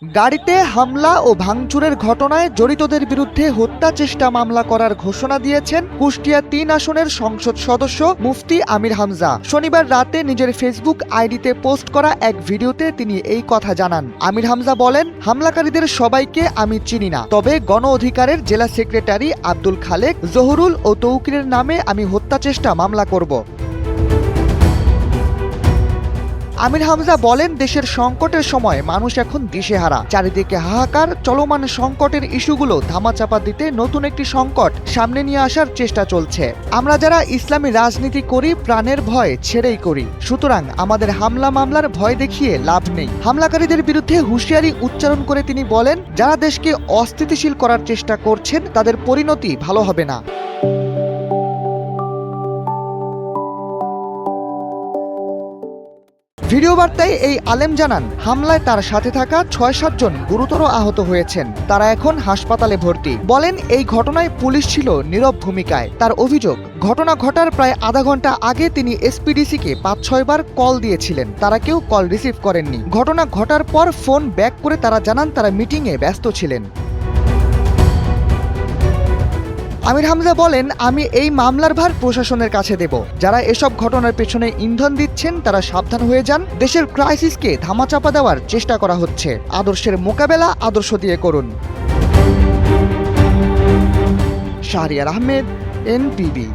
গাড়িতে হামলা ও ভাঙচুরের ঘটনায় জড়িতদের বিরুদ্ধে হত্যা চেষ্টা মামলা করার ঘোষণা দিয়েছেন কুষ্টিয়া ৩ আসনের সংসদ সদস্য মুফতি আমির হামজা। শনিবার রাতে নিজের ফেসবুক আইডিতে পোস্ট করা এক ভিডিওতে তিনি এই কথা জানান। আমির হামজা বলেন, হামলাকারীদের সবাইকে আমি চিনি না, তবে গণ অধিকারের জেলা সেক্রেটারি আব্দুল খালেক, জহুরুল ও তৌকিরের নামে আমি হত্যা চেষ্টা মামলা করব। আমির হামজা বলেন, দেশের সংকটের সময় মানুষ এখন দিশেহারা। চারিদিকে হাহাকার, চলমান সংকটের ইস্যুগুলো ধামাচাপা দিতে নতুন একটি সংকট সামনে নিয়ে আসার চেষ্টা চলছে। আমরা যারা ইসলামী রাজনীতি করি প্রাণের ভয় ছেড়েই করি, সুতরাং আমাদের হামলা মামলার ভয় দেখিয়ে লাভ নেই। হামলাকারীদের বিরুদ্ধে হুঁশিয়ারি উচ্চারণ করে তিনি বলেন, যারা দেশকে অস্থিতিশীল করার চেষ্টা করছেন তাদের পরিণতি ভালো হবে না। ভিডিও বার্তায় এই আলেম জানান, হামলায় তার সাথে থাকা ৬-৭ জন গুরুতর আহত হয়েছেন। তারা এখন হাসপাতালে ভর্তি। বলেন, এই ঘটনায় পুলিশ ছিল নীরব ভূমিকায়। তার অভিযোগ, ঘটনা ঘটার প্রায় আধা ঘন্টা আগে তিনি এসপিডিসিকে ৫-৬ বার কল দিয়েছিলেন, তারা কেউ কল রিসিভ করেননি। ঘটনা ঘটার পর ফোন ব্যাক করে তারা জানান তারা মিটিংয়ে ব্যস্ত ছিলেন। আমির হামজা বলেন, আমি এই মামলার ভার প্রশাসনের কাছে দেব। যারা এসব ঘটনার পেছনে ইন্ধন দিচ্ছেন তারা সাবধান হয়ে যান। দেশের ক্রাইসিসকে ধামাচাপা দেওয়ার চেষ্টা করা হচ্ছে। আদর্শের মোকাবেলা আদর্শ দিয়ে করুন। শাহরিয়ার আহমেদ, এনপিবি।